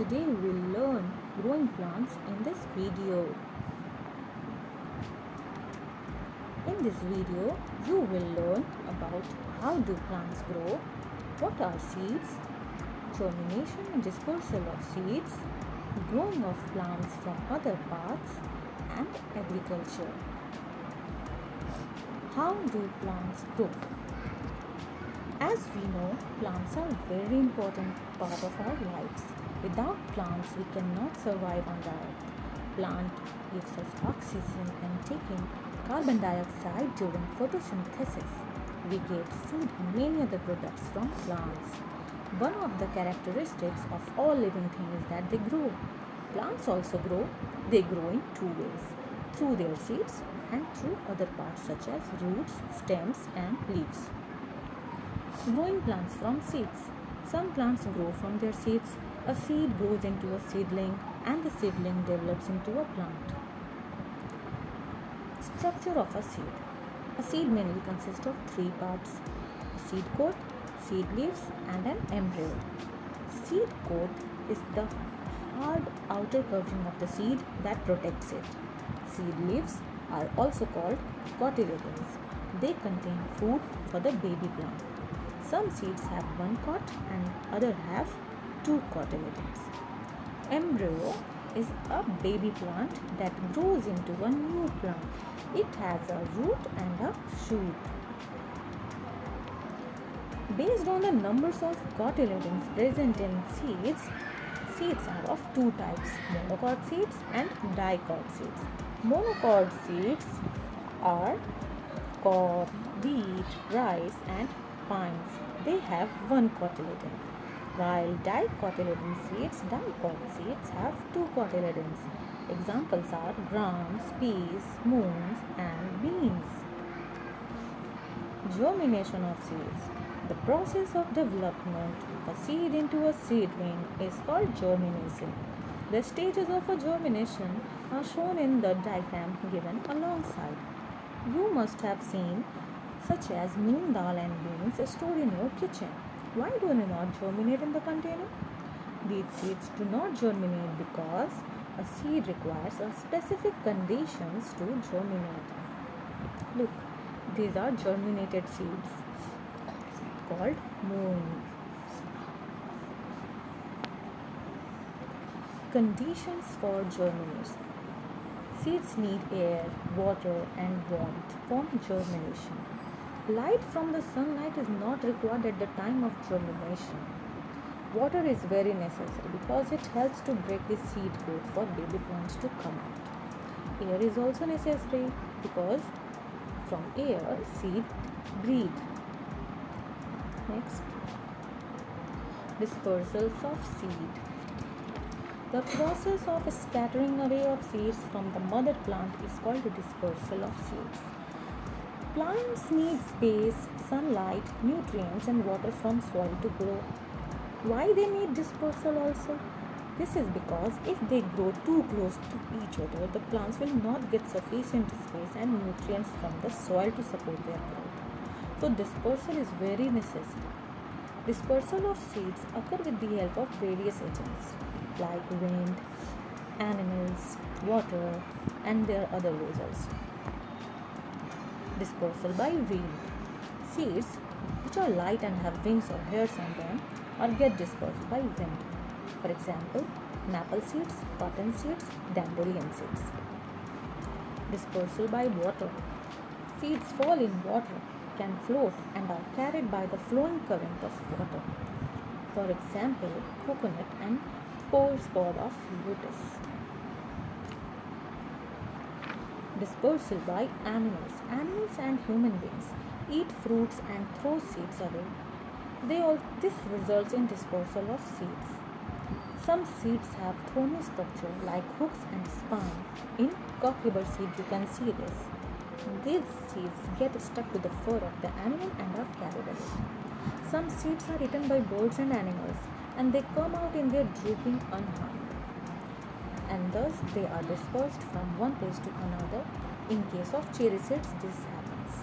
Today we'll learn growing plants in this video. In this video, you will learn about how do plants grow, what are seeds, germination and dispersal of seeds, growing of plants from other parts, and agriculture. How do plants grow? As we know, plants are a very important part of our lives. Without plants, we cannot survive on the earth. Plant gives us oxygen and taking carbon dioxide during photosynthesis. We get food and many other products from plants. One of the characteristics of all living things is that they grow. Plants also grow. They grow in two ways, through their seeds and through other parts such as roots, stems and leaves. Growing plants from seeds. Some plants grow from their seeds. A seed grows into a seedling and the seedling develops into a plant. Structure of a seed. A seed mainly consists of three parts: a seed coat, seed leaves and an embryo. Seed coat is the hard outer covering of the seed that protects it. Seed leaves are also called cotyledons. They contain food for the baby plant. Some seeds have one cot and other have two cotyledons. Embryo is a baby plant that grows into a new plant. It has a root and a shoot. Based on the numbers of cotyledons present in seeds, seeds are of two types: monocot seeds and dicot seeds. Monocot seeds are corn, wheat, rice and pines. They have one cotyledon, while dicot seeds have two cotyledons. Examples are grams, peas, moons and beans. Germination of seeds. The process of development of a seed into a seedling is called germination. The stages of a germination are shown in the diagram given alongside. You must have seen such as moong dal and beans stored in your kitchen. Why do they not germinate in the container? These seeds do not germinate because a seed requires a specific conditions to germinate. Look, these are germinated seeds called moong. Conditions for germination. Seeds need air, water and warmth for germination. Light from the sunlight is not required at the time of germination. Water is very necessary because it helps to break the seed coat for baby plants to come out. Air is also necessary because from air seed breathe. Next, dispersals of seed. The process of scattering away of seeds from the mother plant is called the dispersal of seeds. Plants need space, sunlight, nutrients and water from soil to grow. Why they need dispersal also? This is because if they grow too close to each other, the plants will not get sufficient space and nutrients from the soil to support their growth. So dispersal is very necessary. Dispersal of seeds occur with the help of various agents like wind, animals, water and there are other ways also. Dispersal by wind. Seeds which are light and have wings or hairs on them or get dispersed by wind. For example, maple seeds, cotton seeds, dandelion seeds. Dispersal by water. Seeds fall in water, can float and are carried by the flowing current of water. For example, coconut and pod of lotus. Dispersal by animals. Animals and human beings eat fruits and throw seeds away. This results in dispersal of seeds. Some seeds have thorny structure like hooks and spine. In cockleburr seed you can see this. These seeds get stuck to the fur of the animal and are carried away. Some seeds are eaten by birds and animals and they come out in their drooping unharmed. And thus they are dispersed from one place to another. In case of cherry seeds, this happens.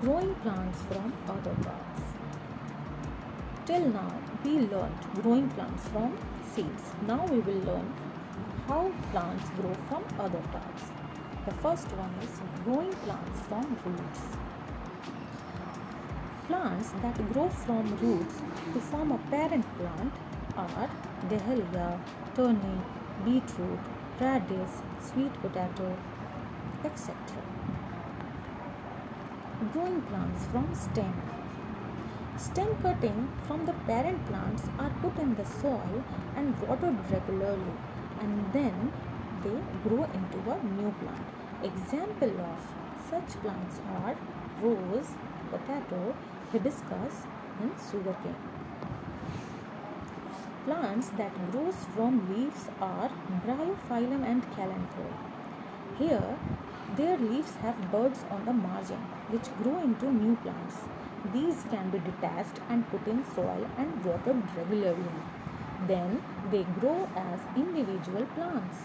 Growing plants from other parts. Till now, we learned growing plants from seeds. Now we will learn how plants grow from other parts. The first one is growing plants from roots. Plants that grow from roots to form a parent plant are dahlia, turnip, beetroot, radish, sweet potato, etc. Growing plants from stem. Stem cutting from the parent plants are put in the soil and watered regularly, and then they grow into a new plant. Example of such plants are rose, potato, hibiscus, and sugarcane. Plants that grows from leaves are bryophyllum and calanthe. Here, their leaves have buds on the margin which grow into new plants. These can be detached and put in soil and watered regularly. Then they grow as individual plants.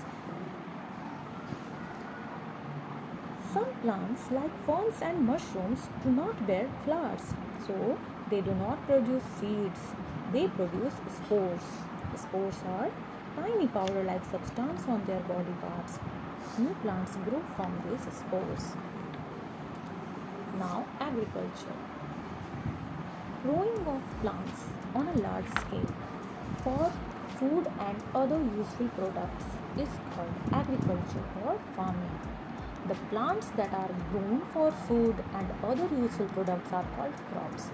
Some plants like ferns and mushrooms do not bear flowers, so they do not produce seeds. They produce spores. Spores are tiny powder-like substance on their body parts. New plants grow from these spores. Now, agriculture. Growing of plants on a large scale for food and other useful products is called agriculture or farming. The plants that are grown for food and other useful products are called crops.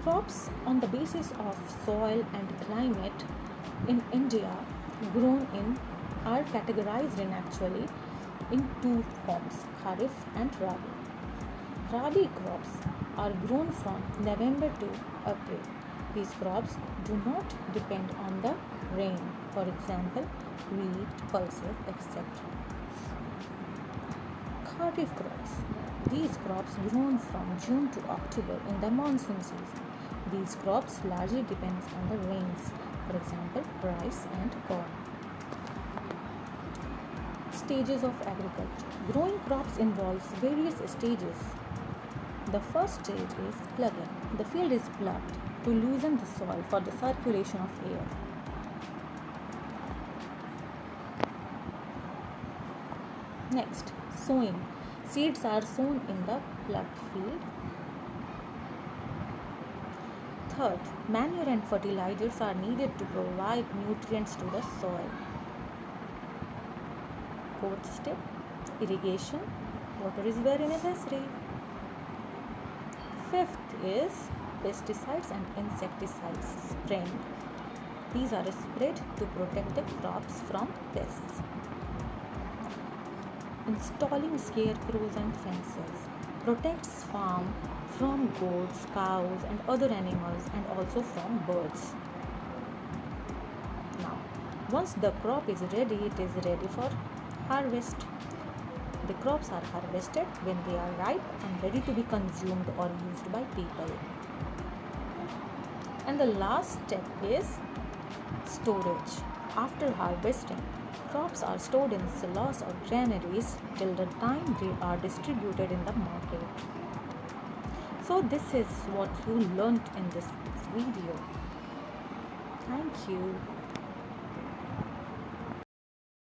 Crops on the basis of soil and climate in India grown in are categorized in two forms, Kharif and Rabi. Rabi crops are grown from November to April. These crops do not depend on the rain, for example, wheat, pulses, etc. Kharif crops. These crops grown from June to October in the monsoon season. These crops largely depend on the rains, for example, rice and corn. Stages of agriculture. Growing crops involves various stages. The first stage is plugging. The field is plugged to loosen the soil for the circulation of air. Next, sowing. Seeds are sown in the plugged field. Third, manure and fertilizers are needed to provide nutrients to the soil. Fourth step, irrigation. Water is very necessary. Fifth is pesticides and insecticides spraying. These are sprayed to protect the crops from pests. Installing scarecrows and fences protects farm from goats, cows and other animals and also from birds. Now, once the crop is ready, it is ready for harvest. The crops are harvested when they are ripe and ready to be consumed or used by people. And the last step is storage. After harvesting, crops are stored in silos or granaries till the time they are distributed in the market. So this is what you learnt in this video. Thank you.